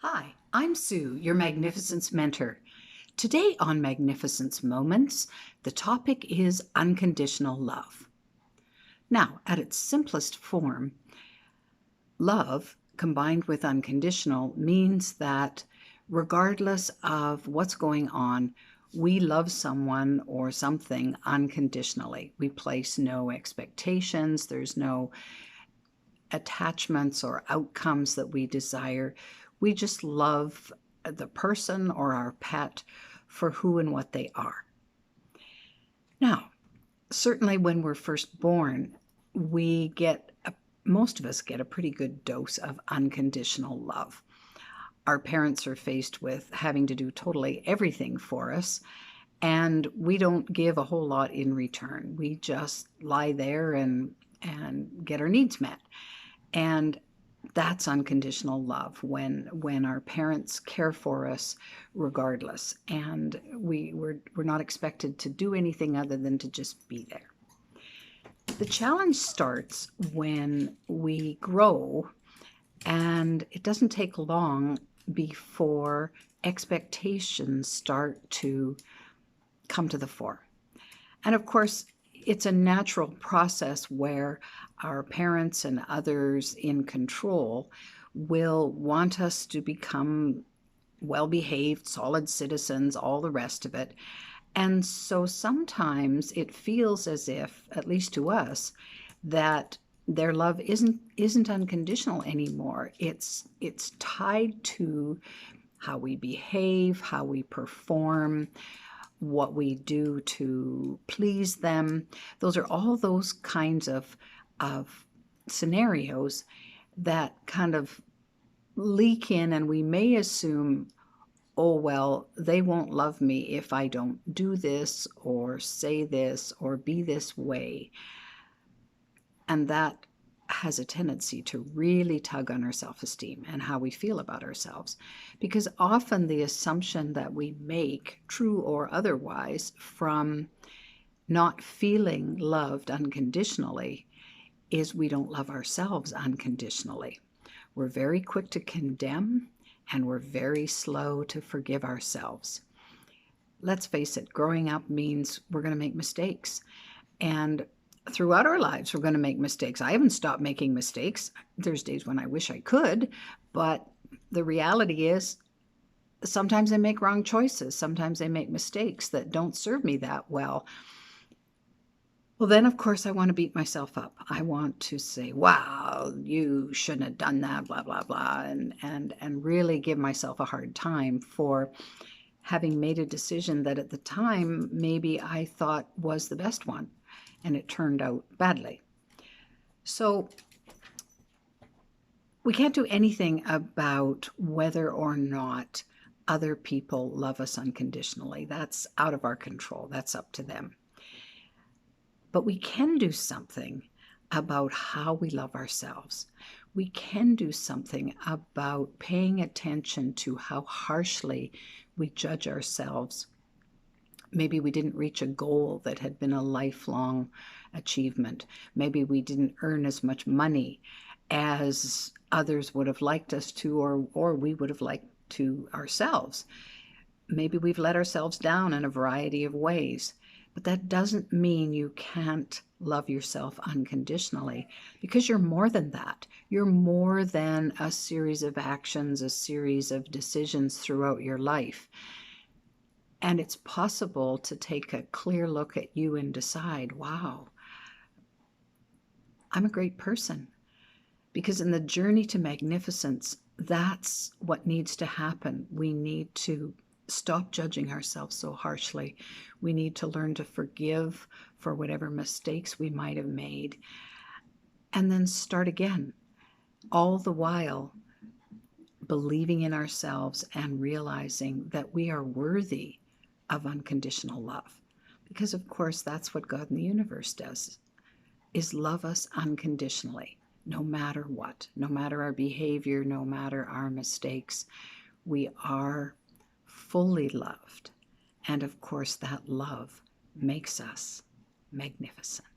Hi, I'm Sue, your Magnificence mentor. Today on Magnificence Moments, the topic is unconditional love. Now, at its simplest form, love combined with unconditional means that regardless of what's going on, we love someone or something unconditionally. We place no expectations, there's no attachments or outcomes that we desire. We just love the person or our pet for who and what they are. Now, certainly when we're first born, most of us get a pretty good dose of unconditional love. Our parents are faced with having to do totally everything for us, and we don't give a whole lot in return. We just lie there and get our needs met. And that's unconditional love when our parents care for us regardless, and we're not expected to do anything other than to just be there. The challenge starts when we grow, and it doesn't take long before expectations start to come to the fore. And of course, it's a natural process where our parents and others in control will want us to become well-behaved, solid citizens, all the rest of it. And so sometimes it feels as if, at least to us, that their love isn't unconditional anymore. It's tied to how we behave, how we perform, what we do to please them. Those are all those kinds of scenarios that kind of leak in, and we may assume, oh, well, they won't love me if I don't do this or say this or be this way. And that has a tendency to really tug on our self-esteem and how we feel about ourselves. Because often the assumption that we make, true or otherwise, from not feeling loved unconditionally is we don't love ourselves unconditionally. We're very quick to condemn, and we're very slow to forgive ourselves. Let's face it, growing up means we're going to make mistakes. And throughout our lives, we're going to make mistakes. I haven't stopped making mistakes. There's days when I wish I could, but the reality is sometimes I make wrong choices. Sometimes I make mistakes that don't serve me that well. Well, then, of course, I want to beat myself up. I want to say, wow, you shouldn't have done that, blah, blah, blah, and really give myself a hard time for having made a decision that at the time maybe I thought was the best one, and it turned out badly. So we can't do anything about whether or not other people love us unconditionally. That's out of our control. That's up to them. But we can do something about how we love ourselves. We can do something about paying attention to how harshly we judge ourselves. Maybe we didn't reach a goal that had been a lifelong achievement. Maybe we didn't earn as much money as others would have liked us to, or we would have liked to ourselves. Maybe we've let ourselves down in a variety of ways. But that doesn't mean you can't love yourself unconditionally, because you're more than that. You're more than a series of actions, a series of decisions throughout your life. And it's possible to take a clear look at you and decide, wow, I'm a great person. Because in the journey to magnificence, that's what needs to happen. We need to stop judging ourselves so harshly. We need to learn to forgive for whatever mistakes we might have made, and then start again, all the while believing in ourselves and realizing that we are worthy of unconditional love. Because of course that's what God in the universe does, is love us unconditionally, no matter what, no matter our behavior, no matter our mistakes. We are fully loved. And of course, that love makes us magnificent.